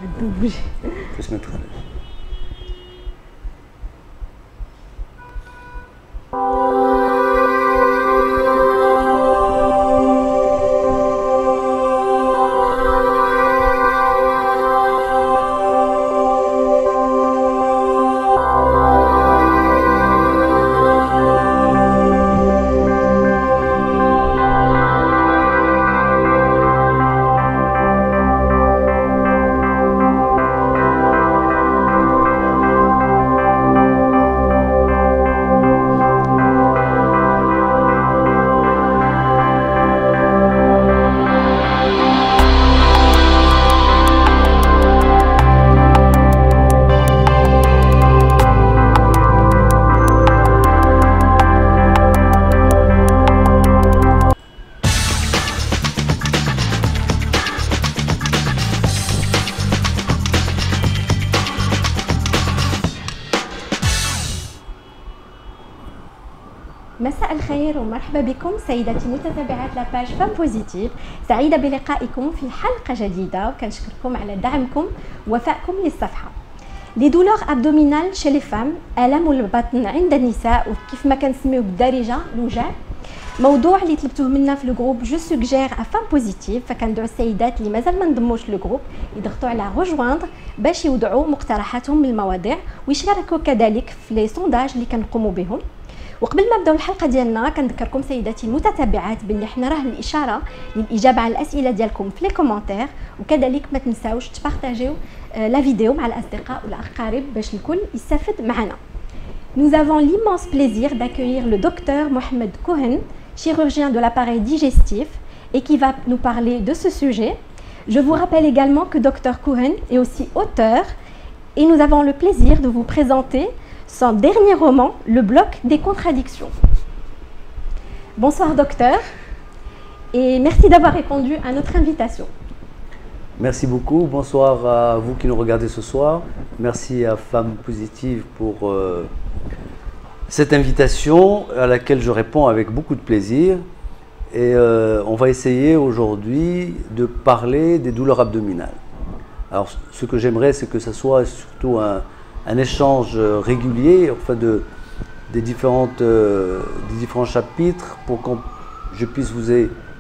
Je se mettre à l'aise. مساء الخير ومرحبا بكم سيداتي متابعات لاباج فام بوزيتيف. سعيدة بلقائكم في حلقة جديدة وكنشكركم على دعمكم ووفائكم للصفحة. لي دولور ابدومينال شي لي فام، الم البطن عند النساء وكيف ما كنسميوه بالدارجة الوجع، موضوع اللي طلبتوه منا في الجروب جو سوجير ا فام بوزيتيف، فكندعو السيدات اللي مازال ما انضموش للجروب يضغطوا على روجواندر باش يوضعوا مقترحاتهم من المواضيع ويشاركوا كذلك في لي سونداج اللي كنقوموا بهم. وقبل ما نبداو الحلقه ديالنا كنذكركم سيداتي المتتبعات باللي حنا راه الاشاره للاجابه على الاسئله ديالكم في لي كومونتير، وكذلك ما تنساوش تبارطاجيو لا فيديو مع الاصدقاء والاقارب باش الكل يستافد معنا. Nous avons l'immense plaisir d'accueillir le docteur Mohamed Cohen, chirurgien de l'appareil digestif et qui va nous parler de ce sujet. Je vous rappelle également que Dr Cohen est aussi auteur et nous avons le plaisir de vous présenter son dernier roman, Le bloc des contradictions. Bonsoir docteur et merci d'avoir répondu à notre invitation. Merci beaucoup. Bonsoir à vous qui nous regardez ce soir. Merci à Femmes Positives pour cette invitation à laquelle je réponds avec beaucoup de plaisir. Et on va essayer aujourd'hui de parler des douleurs abdominales. Alors ce que j'aimerais, c'est que ça soit surtout un échange régulier, enfin des différents chapitres pour que je puisse vous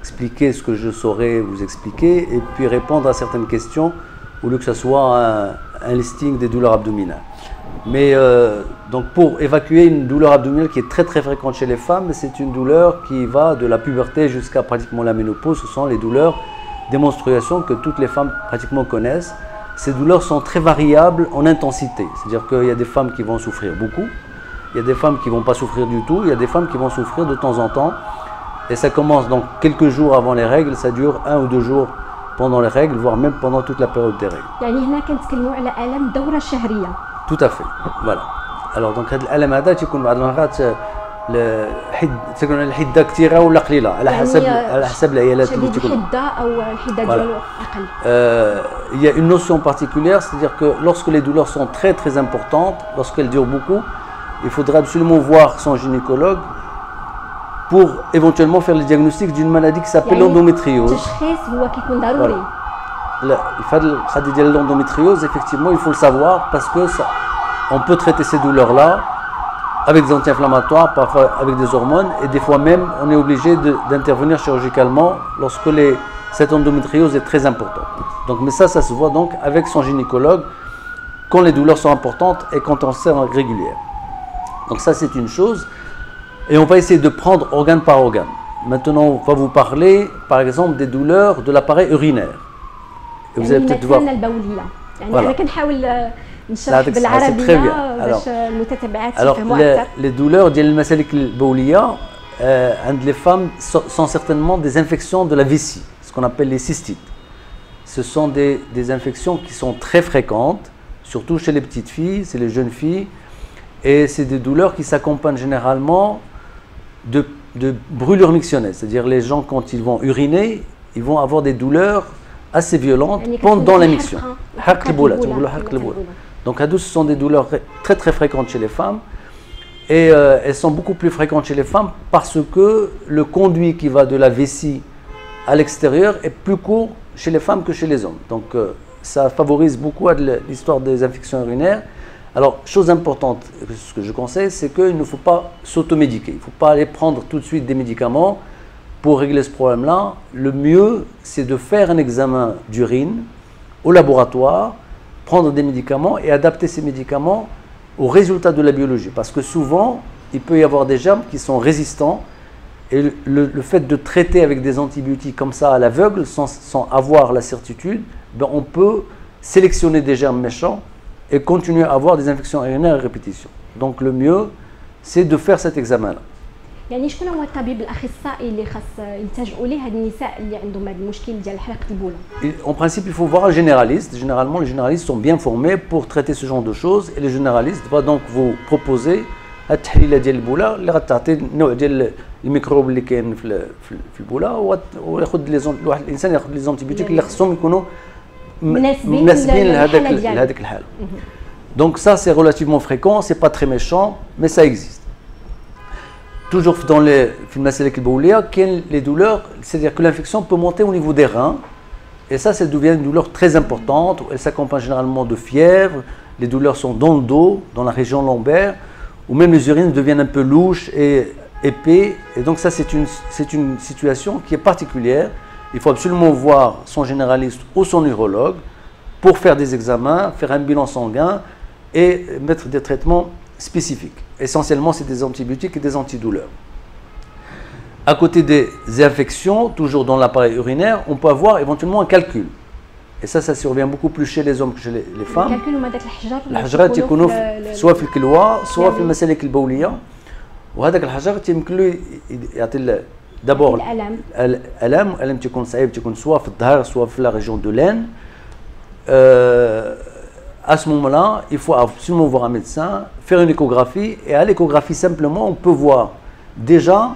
expliquer ce que je saurais vous expliquer et puis répondre à certaines questions au lieu que ce soit un listing des douleurs abdominales. Mais donc pour évacuer une douleur abdominale qui est très très fréquente chez les femmes, c'est une douleur qui va de la puberté jusqu'à pratiquement la ménopause. Ce sont les douleurs des menstruations que toutes les femmes pratiquement connaissent. Ces douleurs sont très variables en intensité, c'est-à-dire qu'il y a des femmes qui vont souffrir beaucoup, il y a des femmes qui ne vont pas souffrir du tout, il y a des femmes qui vont souffrir de temps en temps. Et ça commence donc quelques jours avant les règles, ça dure 1 ou 2 jours pendant les règles, voire même pendant toute la période des règles. يعني هنا كنتكلموا على الام الدورة الشهرية. Tout à fait, voilà. Alors donc هذا الألم هذا تيكون بعض المرات تكون الحدة كثيرة ولا قليلة على حسب العيالات اللي تكون. الحدة أو الحدة ديالو أقل. Il y a une notion particulière, c'est-à-dire que lorsque les douleurs sont très très importantes, lorsqu'elles durent beaucoup, il faudra absolument voir son gynécologue pour éventuellement faire le diagnostic d'une maladie qui s'appelle l'endométriose. التشخيص هو كيكون ضروري. L'endométriose, effectivement, il faut le savoir parce que on peut traiter ces douleurs-là avec des anti-inflammatoires, parfois avec des hormones, et des fois même on est obligé d'intervenir chirurgicalement lorsque cette endométriose est très importante. Donc, mais ça se voit donc avec son gynécologue quand les douleurs sont importantes et quand on sert en régulière. Donc ça c'est une chose. Et on va essayer de prendre organe par organe. Maintenant, on va vous parler, par exemple, des douleurs de l'appareil urinaire. Et vous allez peut-être voir. Voilà. Alors, les douleurs de l'masalik al-bawliya, les femmes sont certainement des infections de la vessie, ce qu'on appelle les cystites. Ce sont des infections qui sont très fréquentes, surtout chez les petites filles, c'est les jeunes filles. Et c'est des douleurs qui s'accompagnent généralement de brûlures mictionnelles, c'est-à-dire les gens quand ils vont uriner, ils vont avoir des douleurs assez violentes pendant l'émission. Donc ce sont des douleurs très très fréquentes chez les femmes et elles sont beaucoup plus fréquentes chez les femmes parce que le conduit qui va de la vessie à l'extérieur est plus court chez les femmes que chez les hommes. Donc ça favorise beaucoup l'histoire des infections urinaires. Alors, chose importante, ce que je conseille, c'est qu'il ne faut pas s'automédiquer. Il ne faut pas aller prendre tout de suite des médicaments pour régler ce problème-là. Le mieux, c'est de faire un examen d'urine au laboratoire, prendre des médicaments et adapter ces médicaments aux résultats de la biologie. Parce que souvent, il peut y avoir des germes qui sont résistants et le fait de traiter avec des antibiotiques comme ça à l'aveugle, sans avoir la certitude, ben on peut sélectionner des germes méchants et continuer à avoir des infections urinaires à répétition. Donc le mieux, c'est de faire cet examen-là. يعني شكون هو الطبيب الاخصائي اللي خاص يلتجئوا ليه هاد النساء اللي عندهم هذا المشكل ديال حرقه البوله؟ En principe, il faut voir un généraliste. Généralement, les généralistes sont bien formés pour traiter ce genre de choses et le généraliste va donc vous proposer التحليله ديال البوله اللي غتعطي النوع ديال الميكروب اللي كاين في البوله وياخذ واحد الانسان ياخذ لي زونتيبيوتيك اللي خصهم يكونوا مناسبين لهذيك الحاله. Donc ça c'est relativement fréquent, c'est pas très méchant, mais ça existe. Toujours dans les المسالك البوليه كاين les douleurs, c'est-à-dire que l'infection peut monter au niveau des reins et ça devient une douleur très importante, elle s'accompagne généralement de fièvre, les douleurs sont dans le dos, dans la région lombaire, ou même les urines deviennent un peu louches et épais. Et donc ça, c'est une situation qui est particulière. Il faut absolument voir son généraliste ou son urologue pour faire des examens, faire un bilan sanguin et mettre des traitements spécifiques. Essentiellement, c'est des antibiotiques et des antidouleurs. À côté des infections, toujours dans l'appareil urinaire, on peut avoir éventuellement un calcul. Et ça survient beaucoup plus chez les hommes que chez les femmes. الحجرات يكونوا سواء في الكلوة سواء في المسالك البولية وهذاك الحجر يمكن له يعطي دابور الألم تيكون صعيب تيكون سواء في الظهر سواء في لا ريجون دو لين. À ce moment-là, il faut absolument voir un médecin, faire une échographie et à l'échographie simplement on peut voir déjà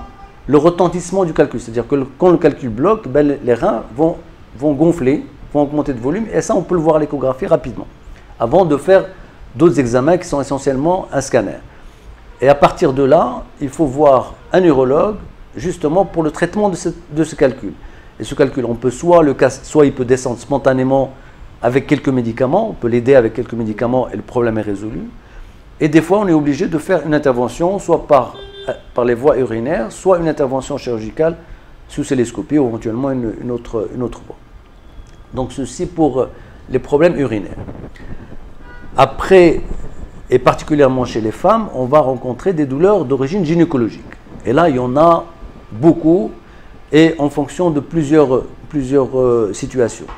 le retentissement du calcul. C'est-à-dire que quand le calcul bloque, ben, les reins vont gonfler, vont augmenter de volume et ça on peut le voir à l'échographie rapidement avant de faire d'autres examens qui sont essentiellement un scanner. Et à partir de là, il faut voir un urologue justement pour le traitement de ce calcul. Et ce calcul, on peut soit il peut descendre spontanément avec quelques médicaments, on peut l'aider avec quelques médicaments et le problème est résolu. Et des fois, on est obligé de faire une intervention soit par les voies urinaires, soit une intervention chirurgicale sous cystoscopie ou éventuellement une autre voie. Donc ceci pour les problèmes urinaires. Après, et particulièrement chez les femmes, on va rencontrer des douleurs d'origine gynécologique. Et là, il y en a beaucoup et en fonction de plusieurs situations.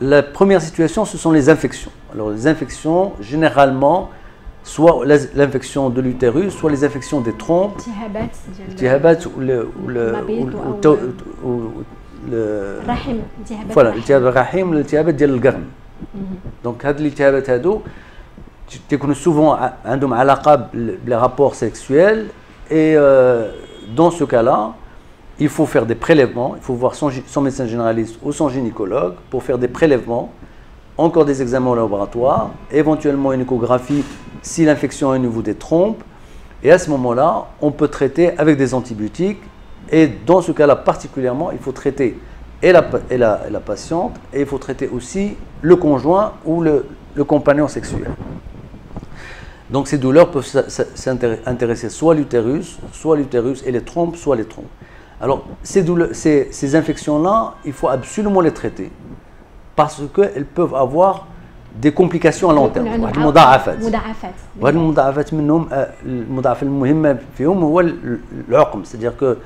La première situation, ce sont les infections. Alors les infections, généralement, soit l'infection de l'utérus, soit les infections des trompes, voilà, الالتهاب الرحم والالتهابات ديال القرن. Donc هاد الالتهابات هادو تكونوا souvent عندهم علاقة بلي rapports sexuels et dans ce cas-là, il faut faire des prélèvements, il faut voir son médecin généraliste ou son gynécologue pour faire des prélèvements, encore des examens au laboratoire, éventuellement une échographie si l'infection est au niveau des trompes et à ce moment-là, on peut traiter avec des antibiotiques. Et dans ce cas-là particulièrement, il faut traiter la patiente et il faut traiter aussi le conjoint ou le compagnon sexuel. Donc ces douleurs peuvent intéresser soit l'utérus et les trompes, soit les trompes. Alors ces infections-là, il faut absolument les traiter parce qu'elles peuvent avoir des complications à long terme. المضاعفات وهذه المضاعفات منهم المضاعفة المهمة فيهم هو العقم. C'est-à-dire que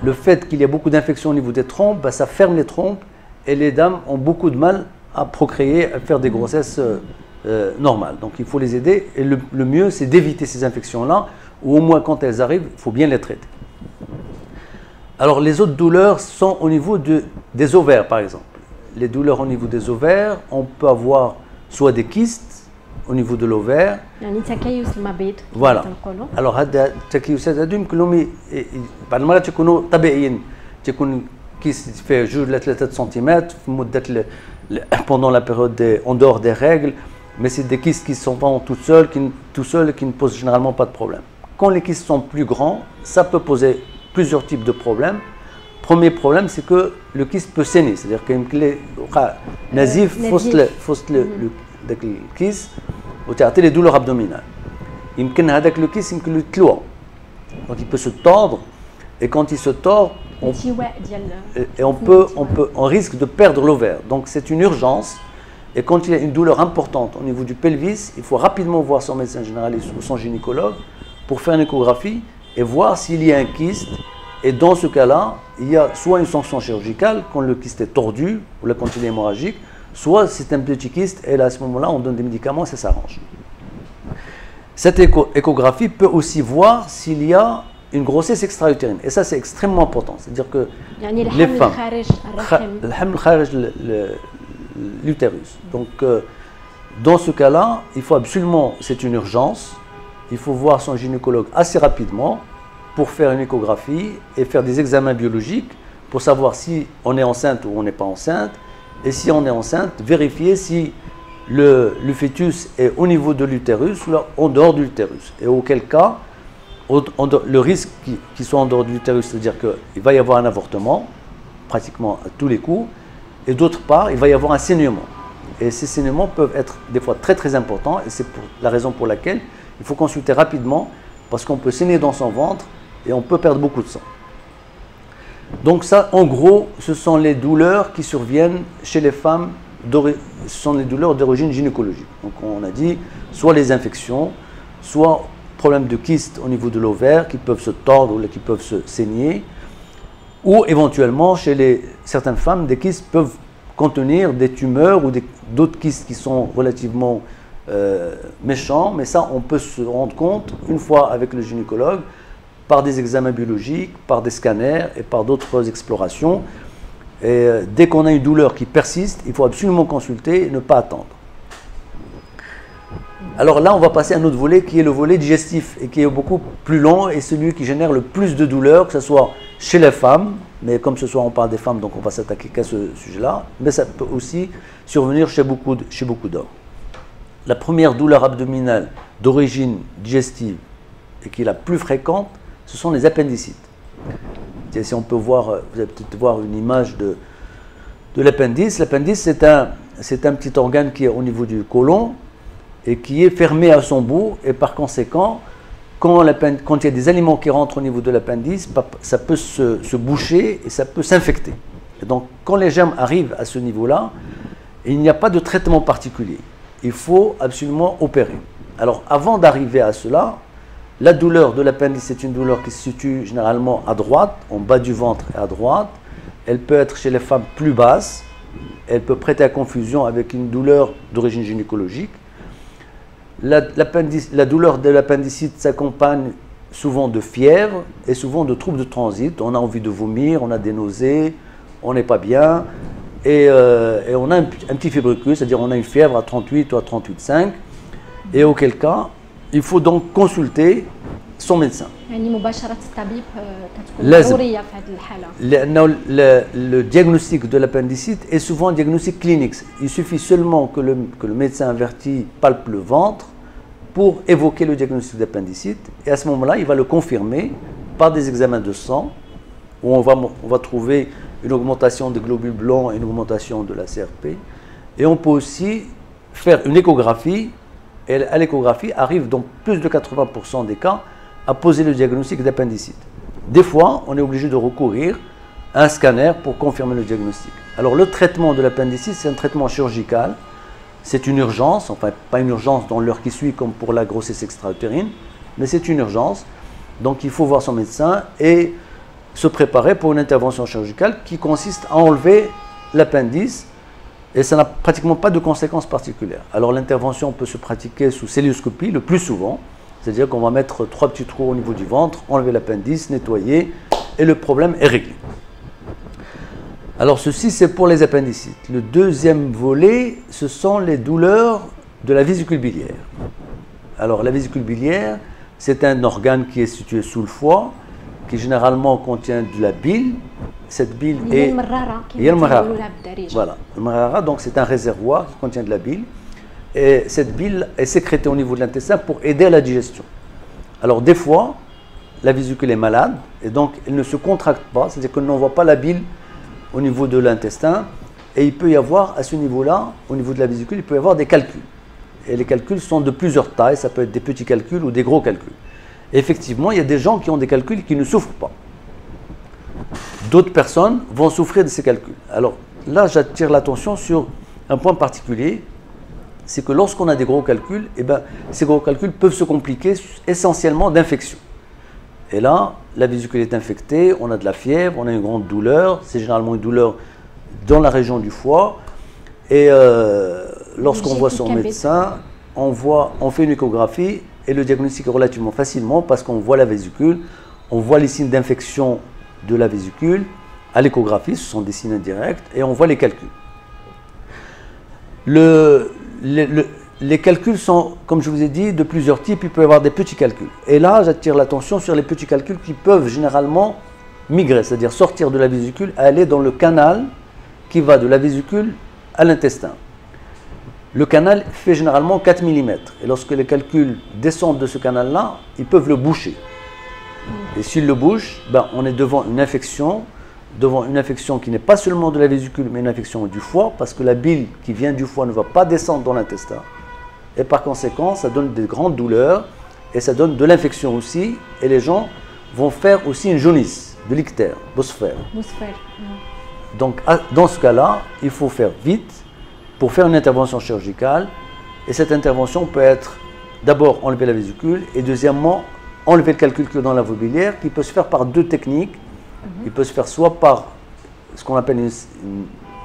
le fait qu'il y a beaucoup d'infections au niveau des trompes, ben, ça ferme les trompes et les dames ont beaucoup de mal à procréer, à faire des grossesses normales. Donc il faut les aider et le mieux c'est d'éviter ces infections-là ou au moins quand elles arrivent, il faut bien les traiter. Alors les autres douleurs sont au niveau des ovaires par exemple. Les douleurs au niveau des ovaires, on peut avoir soit des kystes au niveau de l'ovaire. Voilà. Alors هاد التكيسات هادو يمكن لهم بعض المرات يكونوا طبيعيين، تكون كيس فيه 2 ل 3 سنتيمتر في مدة pendant la période en dehors des règles, mais c'est des kystes qui sont vraiment tout seuls et qui ne posent généralement pas de problème. Quand les kystes sont plus grands, ça peut poser plusieurs types de problèmes. premier problème, c'est que le kyste peut saigner. C'est-à-dire qu'il y a nazif, le kyste, ou les douleurs abdominales. Il y a le kyste, il peut tloa. Donc il peut se tordre, et quand il se tord, on risque de perdre l'ovaire. Donc c'est une urgence. Et quand il y a une douleur importante au niveau du pelvis, il faut rapidement voir son médecin généraliste ou son gynécologue pour faire une échographie et voir s'il y a un kyste. Et dans ce cas-là, il y a soit une sanction chirurgicale quand le kyste est tordu ou quand il est hémorragique, soit c'est un petit kyste et là, à ce moment-là, on donne des médicaments et ça s'arrange. Cette échographie peut aussi voir s'il y a une grossesse extra-utérine. Et ça, c'est extrêmement important. C'est-à-dire que les femmes, l'utérus. Donc, dans ce cas-là, il faut absolument, c'est une urgence, il faut voir son gynécologue assez rapidement pour faire une échographie et faire des examens biologiques pour savoir si on est enceinte ou on n'est pas enceinte. Et si on est enceinte, vérifier si le fœtus est au niveau de l'utérus ou en dehors de l'utérus. Et auquel cas, le risque qu'il soit en dehors de l'utérus, c'est-à-dire qu'il va y avoir un avortement, pratiquement à tous les coups, et d'autre part, il va y avoir un saignement. Et ces saignements peuvent être des fois très très importants, et c'est la raison pour laquelle il faut consulter rapidement, parce qu'on peut saigner dans son ventre et on peut perdre beaucoup de sang. Donc ça, en gros, ce sont les douleurs qui surviennent chez les femmes, ce sont les douleurs d'origine gynécologique. Donc on a dit, soit les infections, soit problèmes de kyste au niveau de l'ovaire qui peuvent se tordre ou qui peuvent se saigner, ou éventuellement, chez certaines femmes, des kystes peuvent contenir des tumeurs ou d'autres kystes qui sont relativement méchants, mais ça, on peut se rendre compte, une fois avec le gynécologue, par des examens biologiques, par des scanners et par d'autres explorations. Et dès qu'on a une douleur qui persiste, il faut absolument consulter et ne pas attendre. Alors là, on va passer à un autre volet qui est le volet digestif et qui est beaucoup plus long et celui qui génère le plus de douleurs, que ce soit chez les femmes, mais comme ce soir on parle des femmes, donc on va s'attaquer qu'à ce sujet-là, mais ça peut aussi survenir chez beaucoup d'hommes. La première douleur abdominale d'origine digestive et qui est la plus fréquente, ce sont les appendicites. Et si on peut voir, vous allez peut-être voir une image de l'appendice. L'appendice, c'est un petit organe qui est au niveau du côlon et qui est fermé à son bout, et par conséquent, quand il y a des aliments qui rentrent au niveau de l'appendice, ça peut se boucher et ça peut s'infecter. Et donc, quand les germes arrivent à ce niveau-là, il n'y a pas de traitement particulier. Il faut absolument opérer. Alors, avant d'arriver à cela, la douleur de l'appendice, c'est une douleur qui se situe généralement à droite, en bas du ventre et à droite. Elle peut être chez les femmes plus basse. Elle peut prêter à confusion avec une douleur d'origine gynécologique. La douleur de l'appendicite s'accompagne souvent de fièvre et souvent de troubles de transit. On a envie de vomir, on a des nausées, on n'est pas bien. Et on a un petit fébrucule, c'est-à-dire on a une fièvre à 38 ou à 38,5. Et auquel cas, il faut donc consulter son médecin. Le diagnostic de l'appendicite est souvent un diagnostic clinique. Il suffit seulement que le médecin averti palpe le ventre pour évoquer le diagnostic d'appendicite. Et à ce moment-là, il va le confirmer par des examens de sang où on va trouver une augmentation des globules blancs et une augmentation de la CRP. Et on peut aussi faire une échographie. Et à l'échographie, arrive dans plus de 80% des cas à poser le diagnostic d'appendicite. Des fois, on est obligé de recourir à un scanner pour confirmer le diagnostic. Alors, le traitement de l'appendicite, c'est un traitement chirurgical. C'est une urgence, enfin, pas une urgence dans l'heure qui suit comme pour la grossesse extra-utérine, mais c'est une urgence. Donc, il faut voir son médecin et se préparer pour une intervention chirurgicale qui consiste à enlever l'appendice. Et ça n'a pratiquement pas de conséquences particulières. Alors l'intervention peut se pratiquer sous cœlioscopie le plus souvent, c'est-à-dire qu'on va mettre 3 petits trous au niveau du ventre, enlever l'appendice, nettoyer, et le problème est réglé. Alors ceci c'est pour les appendicites. Le deuxième volet, ce sont les douleurs de la vésicule biliaire. Alors la vésicule biliaire, c'est un organe qui est situé sous le foie, qui généralement contient de la bile. Cette bile est... Voilà, le marara, donc c'est un réservoir qui contient de la bile. Et cette bile est sécrétée au niveau de l'intestin pour aider à la digestion. Alors des fois, la vésicule est malade et donc elle ne se contracte pas, c'est-à-dire qu'on n'envoie pas la bile au niveau de l'intestin et il peut y avoir à ce niveau-là, au niveau de la vésicule, il peut y avoir des calculs. Et les calculs sont de plusieurs tailles, ça peut être des petits calculs ou des gros calculs. Et effectivement, il y a des gens qui ont des calculs qui ne souffrent pas. D'autres personnes vont souffrir de ces calculs. Alors là, j'attire l'attention sur un point particulier, c'est que lorsqu'on a des gros calculs, eh ben, ces gros calculs peuvent se compliquer essentiellement d'infection. Et là, la vésicule est infectée, on a de la fièvre, on a une grande douleur, c'est généralement une douleur dans la région du foie. Et lorsqu'on voit son médecin, on fait une échographie et le diagnostic est relativement facilement parce qu'on voit la vésicule, on voit les signes d'infection de la vésicule à l'échographie, ce sont des signes indirects, et on voit les calculs. Les calculs sont, comme je vous ai dit, de plusieurs types. Il peut y avoir des petits calculs. Et là, j'attire l'attention sur les petits calculs qui peuvent généralement migrer, c'est-à-dire sortir de la vésicule et aller dans le canal qui va de la vésicule à l'intestin. Le canal fait généralement 4 mm. Et lorsque les calculs descendent de ce canal-là, ils peuvent le boucher. Et s'ils le bouchent, ben, on est devant une infection qui n'est pas seulement de la vésicule, mais une infection du foie, parce que la bile qui vient du foie ne va pas descendre dans l'intestin. Et par conséquent, ça donne des grandes douleurs, et ça donne de l'infection aussi, et les gens vont faire aussi une jaunisse, de l'ictère, bosphère. Donc, dans ce cas-là, il faut faire vite pour faire une intervention chirurgicale, et cette intervention peut être d'abord enlever la vésicule, et deuxièmement, enlever le calcul qui est dans la voie biliaire, qui peut se faire par deux techniques. Il peut se faire soit par ce qu'on appelle une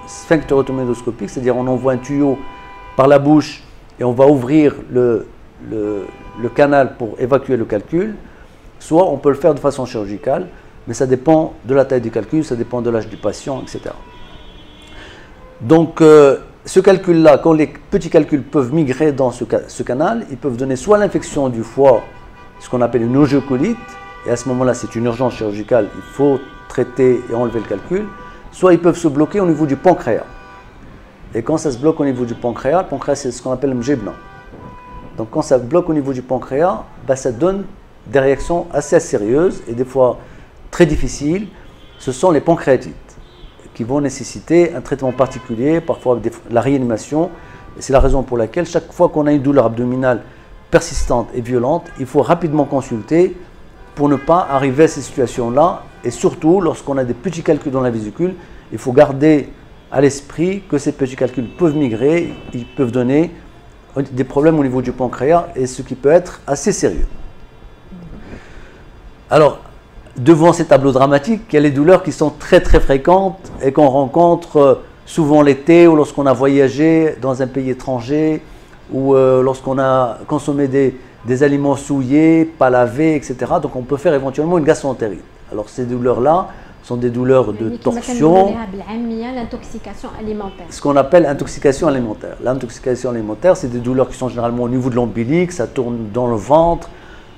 sphinctérotomédoscopique, c'est-à-dire on envoie un tuyau par la bouche et on va ouvrir le canal pour évacuer le calcul, soit on peut le faire de façon chirurgicale, mais ça dépend de la taille du calcul, ça dépend de l'âge du patient, etc. Donc ce calcul-là, quand les petits calculs peuvent migrer dans ce canal, ils peuvent donner soit l'infection du foie, ce qu'on appelle une angiocolite, et à ce moment-là, c'est une urgence chirurgicale, il faut traiter et enlever le calcul, soit ils peuvent se bloquer au niveau du pancréas. Et quand ça se bloque au niveau du pancréas, le pancréas, c'est ce qu'on appelle le mjibna. Donc quand ça bloque au niveau du pancréas, ben, ça donne des réactions assez sérieuses et des fois très difficiles. Ce sont les pancréatites qui vont nécessiter un traitement particulier, parfois la réanimation. Et c'est la raison pour laquelle chaque fois qu'on a une douleur abdominale persistante et violente, il faut rapidement consulter pour ne pas arriver à ces situations-là. Et surtout, lorsqu'on a des petits calculs dans la vésicule, il faut garder à l'esprit que ces petits calculs peuvent migrer, ils peuvent donner des problèmes au niveau du pancréas, et ce qui peut être assez sérieux. Alors, devant ces tableaux dramatiques, il y a les douleurs qui sont très très fréquentes et qu'on rencontre souvent l'été ou lorsqu'on a voyagé dans un pays étranger ou lorsqu'on a consommé des aliments souillés, pas lavés, etc. Donc on peut faire éventuellement une gastroentérite. Alors ces douleurs-là sont des douleurs de torsion. L'intoxication alimentaire. Ce qu'on appelle intoxication alimentaire. L'intoxication alimentaire, c'est des douleurs qui sont généralement au niveau de l'ombilic, ça tourne dans le ventre.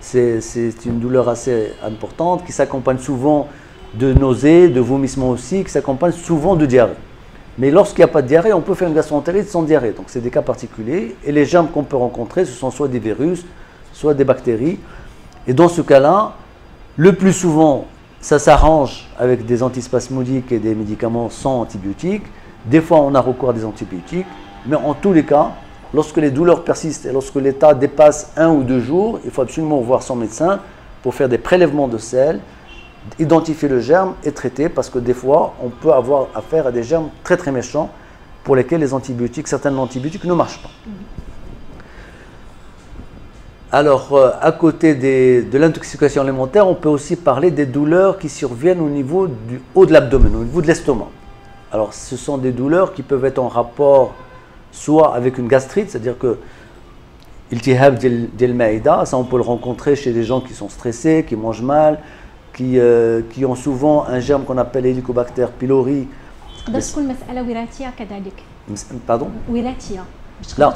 C'est une douleur assez importante qui s'accompagne souvent de nausées, de vomissements aussi, qui s'accompagne souvent de diarrhée. Mais lorsqu'il n'y a pas de diarrhée, on peut faire une gastroentérite sans diarrhée. Donc c'est des cas particuliers. Et les germes qu'on peut rencontrer, ce sont soit des virus, soit des bactéries. Et dans ce cas-là, le plus souvent, ça s'arrange avec des antispasmodiques et des médicaments sans antibiotiques. Des fois, on a recours à des antibiotiques. Mais en tous les cas, lorsque les douleurs persistent et lorsque l'état dépasse 1 ou 2 jours, il faut absolument voir son médecin pour faire des prélèvements de sel, identifier le germe et traiter, parce que des fois, on peut avoir affaire à des germes très très méchants pour lesquels les antibiotiques, certains antibiotiques ne marchent pas. Alors, à côté de l'intoxication alimentaire, on peut aussi parler des douleurs qui surviennent au niveau du haut de l'abdomen, au niveau de l'estomac. Alors, ce sont des douleurs qui peuvent être en rapport soit avec une gastrite, c'est-à-dire que iltihab dil maïda, ça on peut le rencontrer chez des gens qui sont stressés, qui mangent mal, qui ont souvent un germe qu'on appelle Helicobacter pylori. Pardon? لا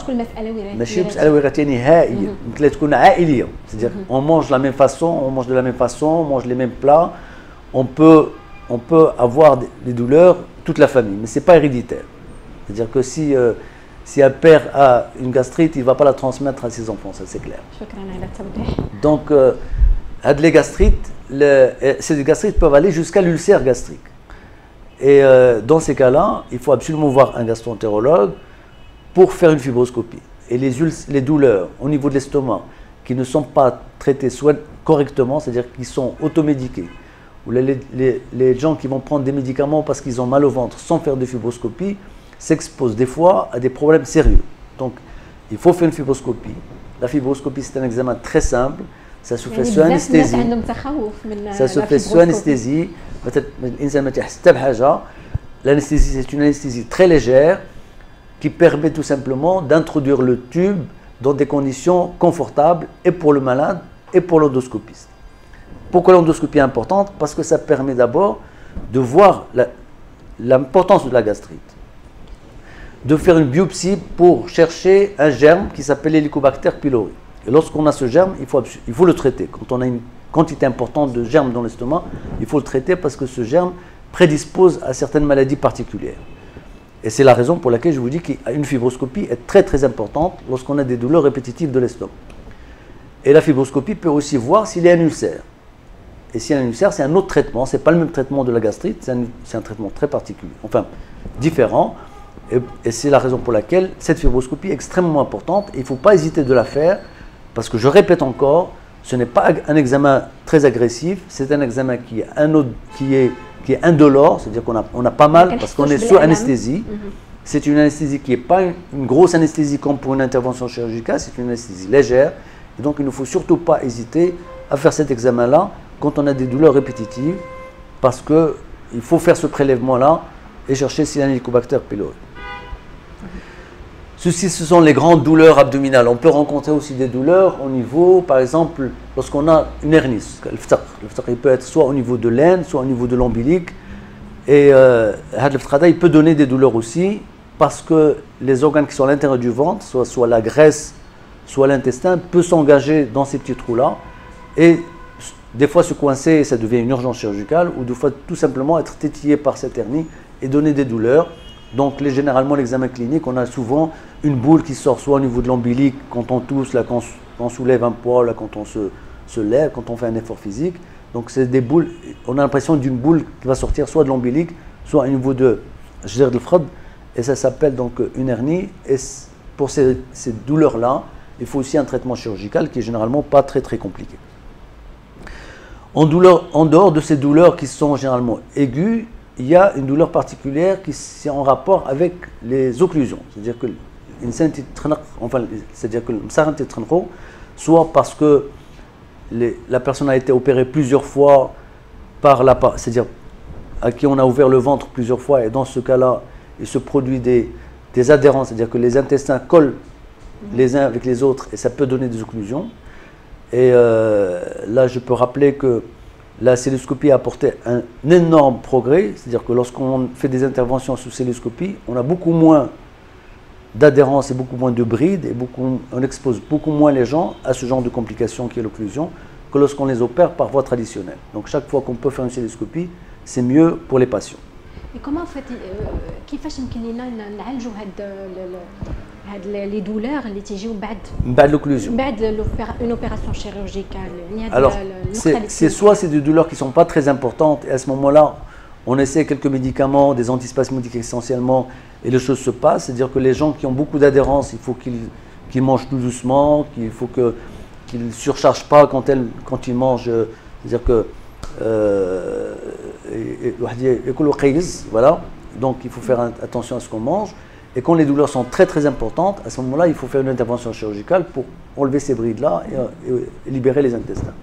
ماشي مسألة وراثية نهائية، يمكن تكون عائلية، c'est-à-dire on mange de la même façon, on mange de la même façon, on mange les mêmes plats, on peut avoir des douleurs toute la famille, mais c'est pas héréditaire. C'est-à-dire que si un père a une gastrite, il ne va pas la transmettre à ses enfants, ça c'est clair. Donc Les gastrites, ces gastrites peuvent aller jusqu'à l'ulcère gastrique. Et dans ces cas-là, il faut absolument voir un gastroentérologue pour faire une fibroscopie. Et les douleurs au niveau de l'estomac qui ne sont pas traitées soit correctement, c'est-à-dire qui sont automédiquées, ou les gens qui vont prendre des médicaments parce qu'ils ont mal au ventre sans faire de fibroscopie, s'exposent des fois à des problèmes sérieux. Donc, il faut faire une fibroscopie. La fibroscopie, c'est un examen très simple. Ça se fait sous anesthésie. Ça se fait sous anesthésie. L'anesthésie, c'est une anesthésie très légère qui permet tout simplement d'introduire le tube dans des conditions confortables et pour le malade et pour l'endoscopiste. Pourquoi l'endoscopie est importante? Parce que ça permet d'abord de voir l'importance de la gastrite, de faire une biopsie pour chercher un germe qui s'appelle Helicobacter pylori. Et lorsqu'on a ce germe, il faut le traiter. Quand on a une quantité importante de germes dans l'estomac, il faut le traiter parce que ce germe prédispose à certaines maladies particulières. Et c'est la raison pour laquelle je vous dis qu'une fibroscopie est très très importante lorsqu'on a des douleurs répétitives de l'estomac. Et la fibroscopie peut aussi voir s'il y a un ulcère. Et s'il y a un ulcère, c'est un autre traitement, ce n'est pas le même traitement de la gastrite, c'est un traitement très particulier, enfin différent. Et c'est la raison pour laquelle cette fibroscopie est extrêmement importante. Et il ne faut pas hésiter de la faire, parce que je répète encore, ce n'est pas un examen très agressif, c'est un examen qui est indolore, c'est-à-dire qu'on a pas mal, parce qu'on est sous anesthésie. C'est une anesthésie qui n'est pas une grosse anesthésie comme pour une intervention chirurgicale, c'est une anesthésie légère. Et donc il ne faut surtout pas hésiter à faire cet examen-là quand on a des douleurs répétitives, parce qu'il faut faire ce prélèvement-là et chercher s'il y a un Helicobacter pylori. Ce sont les grandes douleurs abdominales. On peut rencontrer aussi des douleurs au niveau, par exemple, lorsqu'on a une hernie. Le ftaq, il peut être soit au niveau de l'aine, soit au niveau de l'ombilic. Et il peut donner des douleurs aussi, parce que les organes qui sont à l'intérieur du ventre, soit la graisse, soit l'intestin, peut s'engager dans ces petits trous-là. Et des fois se coincer, ça devient une urgence chirurgicale, ou des fois tout simplement être tétillé par cette hernie et donner des douleurs. Donc généralement l'examen clinique, on a souvent une boule qui sort soit au niveau de l'ombilic quand on tousse, là, quand on soulève un poids, là, quand on se lève, quand on fait un effort physique. Donc c'est des boules, on a l'impression d'une boule qui va sortir soit de l'ombilic, soit au niveau de l'frad, et ça s'appelle donc une hernie. Et pour ces douleurs-là, il faut aussi un traitement chirurgical qui est généralement pas très très compliqué. En dehors de ces douleurs qui sont généralement aiguës, il y a une douleur particulière qui est en rapport avec les occlusions. C'est-à-dire que soit parce que la personne a été opérée plusieurs fois c'est-à-dire à qui on a ouvert le ventre plusieurs fois, et dans ce cas-là, il se produit des adhérences, c'est-à-dire que les intestins collent les uns avec les autres et ça peut donner des occlusions. Et là, je peux rappeler que la cœlioscopie a apporté un énorme progrès, c'est-à-dire que lorsqu'on fait des interventions sous cœlioscopie, on a beaucoup moins d'adhérence et beaucoup moins de brides, et on expose beaucoup moins les gens à ce genre de complications qui est l'occlusion que lorsqu'on les opère par voie traditionnelle. Donc chaque fois qu'on peut faire une cœlioscopie, c'est mieux pour les patients. Et comment كيفاش يمكن لنا نعالجوا هاد les douleurs اللي تيجيو بعد l'occlusion, بعد une opération chirurgicale? Alors, c'est des douleurs qui ne sont pas très importantes, et à ce moment-là, on essaie quelques médicaments, des antispasmodiques essentiellement, et les choses se passent. C'est-à-dire que les gens qui ont beaucoup d'adhérence, il faut qu'ils mangent tout doucement, qu'ils ne surchargent pas quand ils mangent. C'est-à-dire que voilà. Donc il faut faire attention à ce qu'on mange. Et quand les douleurs sont très très importantes, à ce moment-là, il faut faire une intervention chirurgicale pour enlever ces brides-là et libérer les intestins.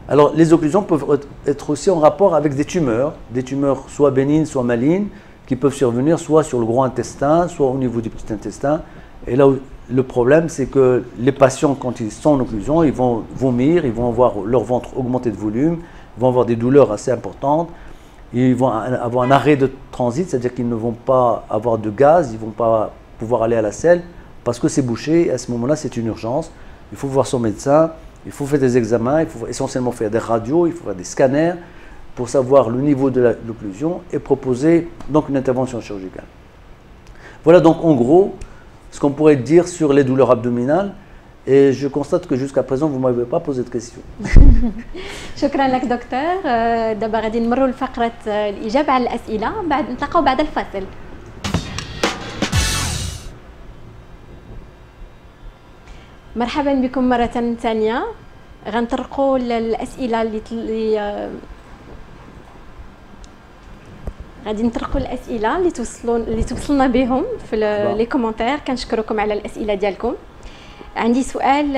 Alors les occlusions peuvent être aussi en rapport avec des tumeurs soit bénignes, soit malignes, qui peuvent survenir soit sur le gros intestin, soit au niveau du petit intestin. Et là, le problème, c'est que les patients, quand ils sont en occlusion, ils vont vomir, ils vont avoir leur ventre augmenté de volume, ils vont avoir des douleurs assez importantes, ils vont avoir un arrêt de transit, c'est-à-dire qu'ils ne vont pas avoir de gaz, ils ne vont pas pouvoir aller à la selle parce que c'est bouché. À ce moment-là, c'est une urgence. Il faut voir son médecin, il faut faire des examens, il faut essentiellement faire des radios, il faut faire des scanners pour savoir le niveau de l'occlusion et proposer donc une intervention chirurgicale. Voilà donc en gros ce qu'on pourrait dire sur les douleurs abdominales. Et je constate que jusqu'à présent, vous ne m'avez pas posé de questions. شكرا لك دكتور. دابا غادي نمروا لفقرة الإجابة على الأسئلة، بعد نتلاقاو بعد الفاصل. مرحبا بكم مرة ثانية. غنطرقوا الأسئلة اللي غادي نطرقوا الأسئلة اللي توصلنا بهم في لي كومونتير. كنشكركم على الأسئلة ديالكم. عندي سؤال.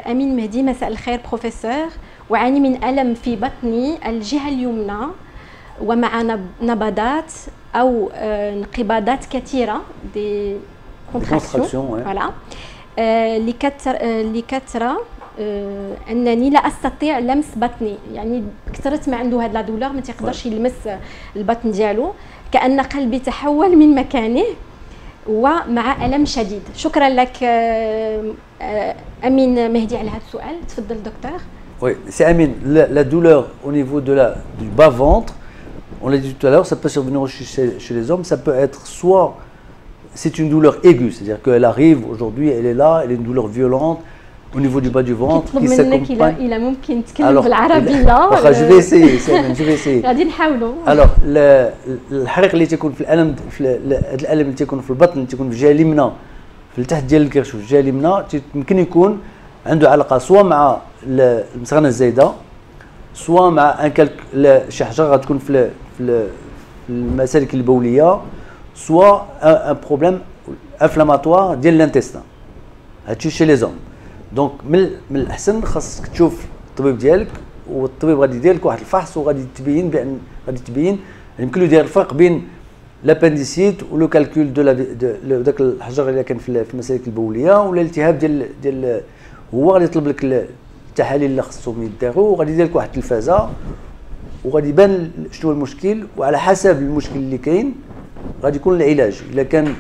أمين مهدي، مساء الخير بروفيسور. أعاني من ألم في بطني الجهة اليمنى ومع نبضات أو انقباضات كثيرة دي كونتراكسيون فوالا لكثرة أنني لا أستطيع لمس بطني، يعني كثرت ما عنده هاد لا دولور ما تيقدرش يلمس البطن ديالو، كأن قلبي تحول من مكانه ومع ألم شديد. شكرا لك أمين مهدي على هذا السؤال. تفضل دكتور. Oui, c'est Amine. La douleur au niveau du bas-ventre, on l'a dit tout à l'heure, ça peut survenir chez les hommes. Ça peut être soit, c'est une douleur aiguë, c'est-à-dire qu'elle arrive aujourd'hui, elle est là, elle est une douleur violente au niveau du bas du ventre. qui s'accompagne. Il a ممكن يتكلم بالعربية. Je vais essayer, je vais essayer. غادي نحاولوا. Alors, الحريق اللي تيكون في الألم، الألم اللي تيكون في البطن، اللي تيكون في الجهة اليمنى، في التحت ديال الكرش في الجهة اليمنى، يمكن يكون عنده علاقة سواء مع المسخنة الزايدة، سواء مع شي حاجة غتكون في المسالك البولية، سواء ان بروبليم انفلاماتوار ديال الانتستان. هادشي شي لي زوم. دونك من الأحسن خاصك تشوف الطبيب ديالك، والطبيب غادي يدير لك واحد الفحص وغادي تبين يمكن له يدير الفرق بين لابانديسيت ولو كالكول داك الحجر اللي كان في المسالك البوليه ولا الالتهاب ديال هو غادي يطلب لك التحاليل اللي خصهم يداروا، وغادي يدير لك واحد التلفازه وغادي يبان شنو هو المشكل، وعلى حسب المشكل اللي كاين غادي يكون العلاج.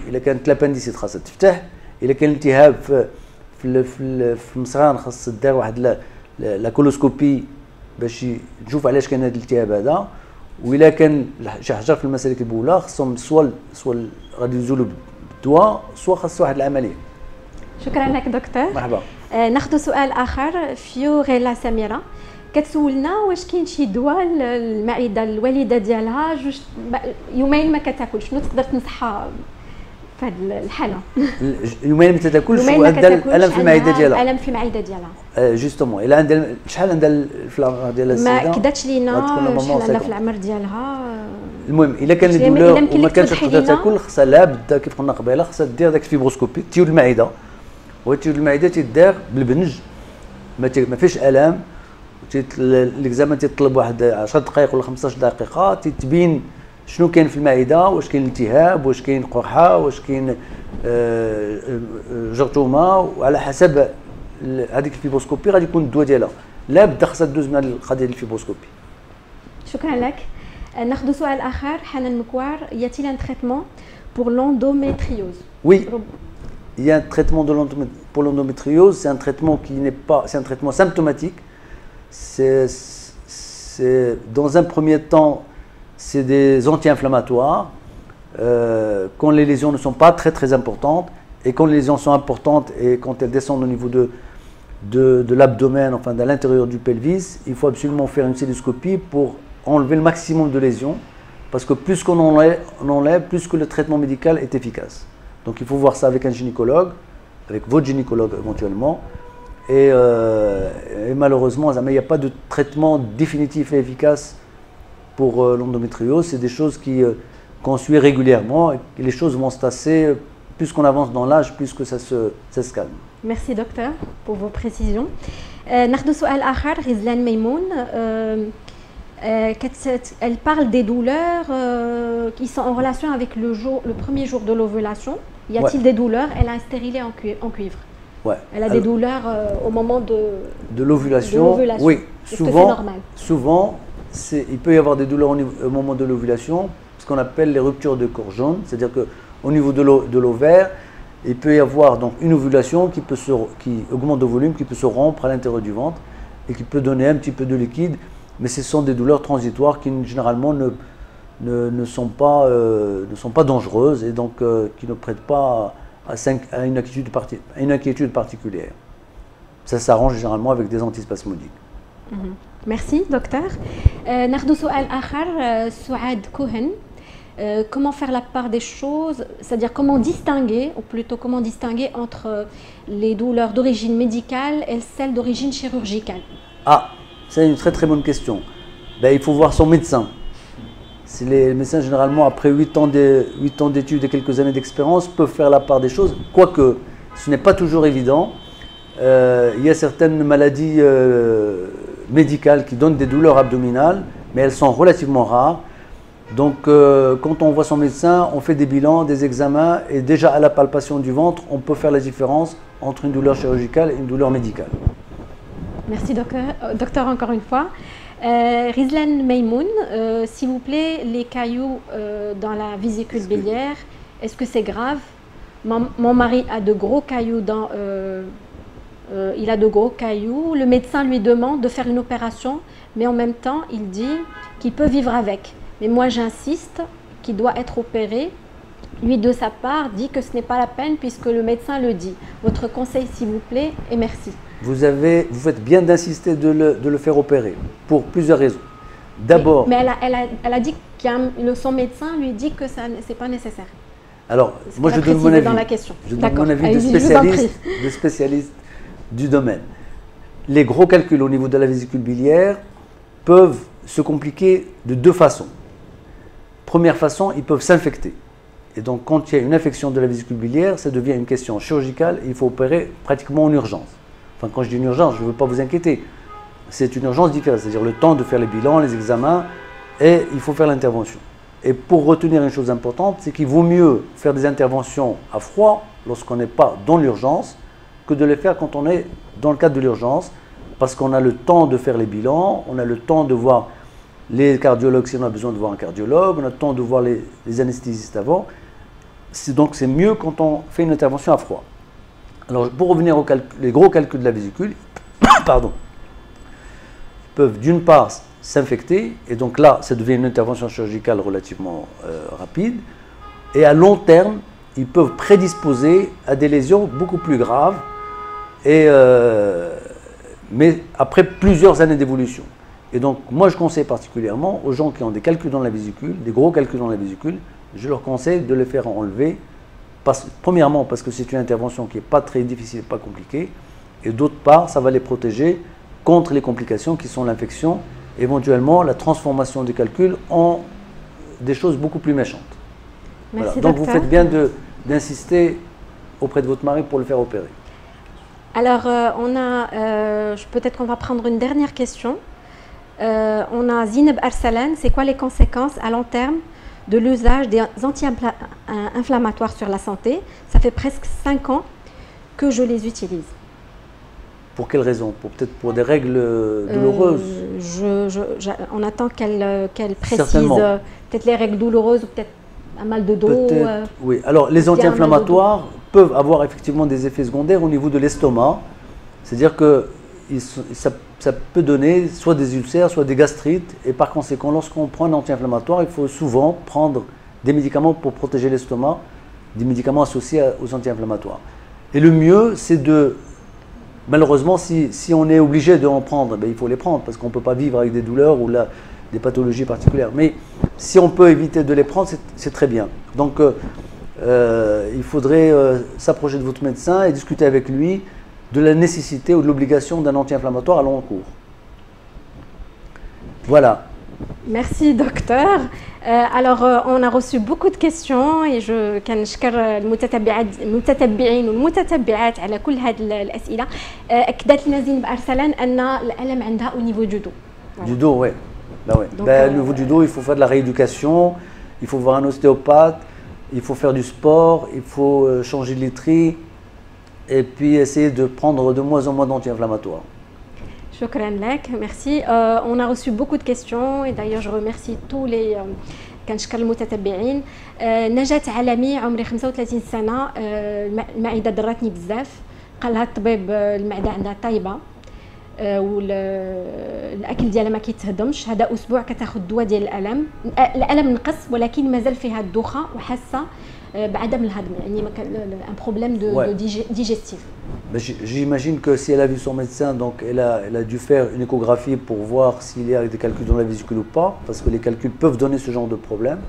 الا كانت لابانديسيت خاصها تفتح، الا كان التهاب في المصران خاص دار واحد لا كولوسكوبي باش تشوف علاش كان هذا الالتهاب هذا، وإلا كان شي حجر في المسالك البوليه خصهم سوا غادي يزولوا بالدواء، سوا خاص واحد العمليه. شكرا لك دكتور. مرحبا. ناخذ سؤال اخر. فيوريلا سميره كتسولنا واش كاين شي دواء المعده الوالده ديالها يومين ما كتاكلش، شنو تقدر تنصحها في هذه الحاله؟ يومين ما تاكلش وعندها الم في المعده ديالها. الم في المعده ديالها جوستومون. الا عندها شحال عندها في العمر ديالها السيده؟ ما كداتش لينا شحال عندها في العمر ديالها. المهم الا كان الدولور وما كانتش تقدر تاكل، خصها لابد كيف قلنا قبيله خصها دير داك الفيبروسكوبي تيود المعده، وتيود المعده تيدار بالبنج ما فيش الام. الاكزامان تيطلب واحد 10 دقائق ولا 15 دقيقه تتبين شنو كاين في المعده، واش كاين التهاب، واش كاين قرحه، واش كاين جرثومه، وعلى حسب هذيك الفيبروسكوبي غادي يكون الدواء ديالها. لابد خصها دوز من القضيه الفيبروسكوبي. شكرا لك. ناخذ سؤال اخر. حنان مكوار. y a-t-il un traitement pour l'endométriose? Oui. Il y a un traitement pour l'endométriose. C'est un traitement qui n'est pas, c'est un traitement symptomatique. C'est dans un premier temps, c'est des anti-inflammatoires. Quand les lésions ne sont pas très importantes, et quand les lésions sont importantes et quand elles descendent au niveau de l'abdomen, enfin de l'intérieur du pelvis, il faut absolument faire une cystoscopie pour enlever le maximum de lésions, parce que plus qu'on enlève, plus que le traitement médical est efficace. Donc il faut voir ça avec un gynécologue, avec votre gynécologue éventuellement, et malheureusement, il n'y a pas de traitement définitif et efficace pour l'endométriose. C'est des choses qu'on suit régulièrement, et les choses vont se tasser. Plus qu'on avance dans l'âge, plus que ça se calme. Merci docteur pour vos précisions. ناخذ سؤال آخر. غزلان ميمون. Elle parle des douleurs qui sont en relation avec le premier jour de l'ovulation. Y a-t-il des douleurs? Elle a un stérilet en cuivre. Ouais. Elle a des douleurs au moment de l'ovulation. Oui, souvent, il peut y avoir des douleurs au moment de l'ovulation, ce qu'on appelle les ruptures de corps jaune, c'est-à-dire qu'au niveau de l'ovaire, il peut y avoir donc une ovulation qui augmente de volume, qui peut se rompre à l'intérieur du ventre et qui peut donner un petit peu de liquide, mais ce sont des douleurs transitoires qui généralement ne sont pas dangereuses et donc qui ne prêtent pas à une inquiétude particulière. Ça s'arrange généralement avec des antispasmodiques. Merci, docteur. ناخذ سؤال آخر سعاد كوهن. Comment faire la part des choses, c'est-à-dire comment distinguer, ou plutôt comment distinguer entre les douleurs d'origine médicale et celles d'origine chirurgicale? Ah, c'est une très très bonne question. Ben, il faut voir son médecin. Les médecins, généralement, après 8 ans d'études et quelques années d'expérience, peuvent faire la part des choses, quoique ce n'est pas toujours évident. Il y a certaines maladies médicales qui donnent des douleurs abdominales, mais elles sont relativement rares. Donc, quand on voit son médecin, on fait des bilans, des examens, et déjà à la palpation du ventre, on peut faire la différence entre une douleur chirurgicale et une douleur médicale. Merci, docteur, encore une fois. Rizlan Maymoun, s'il vous plaît, les cailloux dans la vésicule biliaire, est-ce que c'est grave? Mon mari a de gros cailloux il a de gros cailloux. Le médecin lui demande de faire une opération, mais en même temps, il dit qu'il peut vivre avec. Mais moi, j'insiste qu'il doit être opéré. Lui, de sa part, dit que ce n'est pas la peine puisque le médecin le dit. Votre conseil, s'il vous plaît, et merci. Vous faites bien d'insister de le faire opérer, pour plusieurs raisons. D'abord... Mais elle a dit que son médecin lui dit que ce n'est pas nécessaire. Alors, moi je donne mon avis. Dans la question. Je donne mon avis de spécialiste du domaine. Les gros calculs au niveau de la vésicule biliaire peuvent se compliquer de deux façons. Première façon, ils peuvent s'infecter. Et donc, quand il y a une infection de la vésicule biliaire, ça devient une question chirurgicale et il faut opérer pratiquement en urgence. Enfin, quand je dis une urgence, je ne veux pas vous inquiéter. C'est une urgence différente, c'est-à-dire le temps de faire les bilans, les examens, et il faut faire l'intervention. Et pour retenir une chose importante, c'est qu'il vaut mieux faire des interventions à froid lorsqu'on n'est pas dans l'urgence que de les faire quand on est dans le cadre de l'urgence, parce qu'on a le temps de faire les bilans, on a le temps de voir les cardiologues si on a besoin de voir un cardiologue, on a le temps de voir les anesthésistes avant. Donc c'est mieux quand on fait une intervention à froid. Alors pour revenir aux les gros calculs de la vésicule, pardon, ils peuvent d'une part s'infecter, et donc là ça devient une intervention chirurgicale relativement rapide, et à long terme ils peuvent prédisposer à des lésions beaucoup plus graves, mais après plusieurs années d'évolution. Et donc moi je conseille particulièrement aux gens qui ont des calculs dans la vésicule, des gros calculs dans la vésicule, je leur conseille de les faire enlever, premièrement parce que c'est une intervention qui n'est pas très difficile, pas compliquée, et d'autre part ça va les protéger contre les complications qui sont l'infection, éventuellement la transformation des calculs en des choses beaucoup plus méchantes. Merci, voilà. Donc vous faites bien d'insister auprès de votre mari pour le faire opérer. Alors peut-être qu'on va prendre une dernière question. On a Zineb Arsalan, c'est quoi les conséquences à long terme de l'usage des anti-inflammatoires sur la santé? Ça fait presque 5 ans que je les utilise. Pour quelles raisons? Peut-être pour des règles douloureuses? On attend qu'elle précise peut-être les règles douloureuses ou peut-être un mal de dos. Oui, alors les anti-inflammatoires peuvent avoir effectivement des effets secondaires au niveau de l'estomac. C'est-à-dire que ça peut donner soit des ulcères, soit des gastrites. Et par conséquent, lorsqu'on prend un anti-inflammatoire, il faut souvent prendre des médicaments pour protéger l'estomac, des médicaments associés aux anti-inflammatoires. Et le mieux, c'est de... Malheureusement, si on est obligé de en prendre, il faut les prendre parce qu'on ne peut pas vivre avec des douleurs ou des pathologies particulières. Mais si on peut éviter de les prendre, c'est très bien. Donc, il faudrait s'approcher de votre médecin et discuter avec lui de la nécessité ou de l'obligation d'un anti-inflammatoire à long cours. Voilà. Merci docteur. Alors on a reçu beaucoup de questions et je كنشكر المتتبعين والمتتبعات على كل هذه الأسئلة. أكدت لنا زينب أرسلان أن الألم عندها au niveau du dos. Du dos, oui. Au niveau du dos, il faut faire de la rééducation, il faut voir un ostéopathe, il faut faire du sport, il faut changer de literie et puis essayer de prendre de moins en moins d'anti-inflammatoires. شكرا لك, merci. On a reçu beaucoup de questions et d'ailleurs je remercie tous les كنشكر المتتبعين. نجاة علمي عمري 35 سنة, المعدة ضرتني بزاف, قال لها الطبيب المعدة عندها طيبة والاكل ديالها ما كيتهضمش, هذا اسبوع كتاخذ دواء ديال الالم نقص ولكن مازال فيها الدوخه وحاسه بعدم الهضم, يعني ان بروبليم دو ديجيستيف. J'imagine que si elle a vu son médecin, donc elle a dû faire une échographie pour voir s'il y a des calculs dans la vésicule ou pas, parce que les calculs peuvent donner ce genre de problème.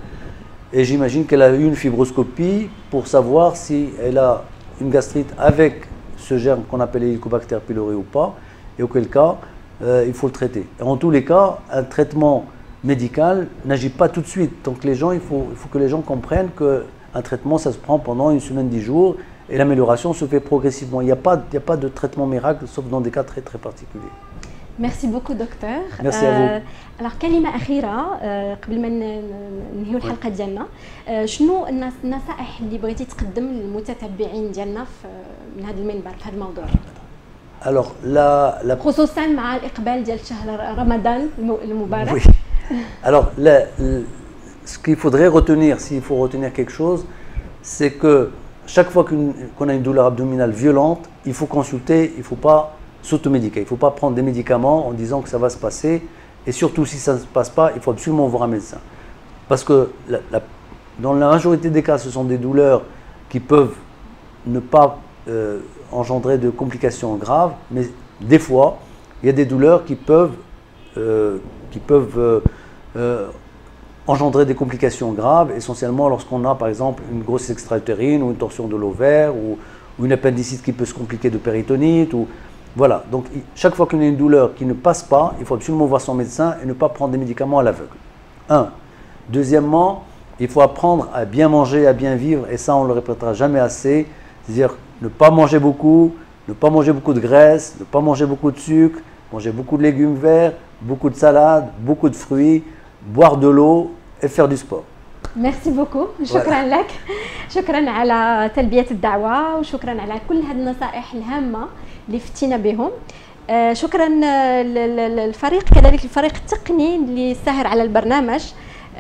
Et j'imagine qu'elle a eu une fibroscopie pour savoir si elle a une gastrite avec ce germe qu'on appelle Helicobacter pylori ou pas, et auquel cas, il faut le traiter. Et en tous les cas, un traitement médical n'agit pas tout de suite. Donc il faut que les gens comprennent qu'un traitement, ça se prend pendant une semaine, 10 jours, et l'amélioration se fait progressivement. Il n'y a pas de traitement miracle, sauf dans des cas très très particuliers. Merci beaucoup دكتور. Merci à vous. alors كلمة أخيرة قبل ما ننهيو الحلقة ديالنا. شنو النصائح اللي بغيتي تقدم للمتتبعين ديالنا من هذا المنبر في هذا الموضوع؟ Alors خصوصا مع الإقبال ديال شهر رمضان المبارك. Oui. Alors ce qu'il faudrait retenir, s'il faut retenir quelque chose, c'est que chaque fois qu'on a une douleur abdominale violente, il faut consulter, il ne faut pas s'automédiquer. Il ne faut pas prendre des médicaments en disant que ça va se passer. Et surtout, si ça ne se passe pas, il faut absolument voir un médecin. Parce que dans la majorité des cas, ce sont des douleurs qui peuvent ne pas engendrer de complications graves. Mais des fois, il y a des douleurs qui peuvent engendrer des complications graves, essentiellement lorsqu'on a par exemple une grossesse extra-utérine ou une torsion de l'ovaire ou une appendicite qui peut se compliquer de péritonite. Voilà, donc chaque fois qu'on a une douleur qui ne passe pas, il faut absolument voir son médecin et ne pas prendre des médicaments à l'aveugle. Un. Deuxièmement, il faut apprendre à bien manger, à bien vivre, et ça on ne le répétera jamais assez, c'est-à-dire ne pas manger beaucoup, ne pas manger beaucoup de graisse, ne pas manger beaucoup de sucre, manger beaucoup de légumes verts, beaucoup de salades, beaucoup de fruits, boire de l'eau et faire du sport. ميرسي بوكو شكرا لك شكرا على تلبية الدعوة وشكرا على كل هذه النصائح الهامة اللي فتينا بهم شكرا للفريق كذلك الفريق التقني اللي ساهر على البرنامج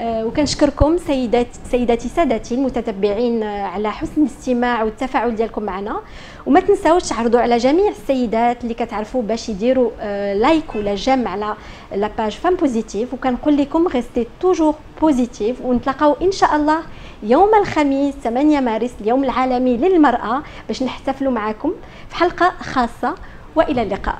وكنشكركم سيداتي سادتي المتتبعين على حسن الاستماع والتفاعل ديالكم معنا وما تنساوش تعرضوا على جميع السيدات اللي كتعرفوا باش يديروا لايك ولا جيم على لاباج فام بوزيتيف وكنقول لكم غيستي توجور بوزيتيف ونتلاقاو ان شاء الله يوم الخميس 8 مارس اليوم العالمي للمرأة باش نحتفلوا معكم في حلقة خاصة والى اللقاء.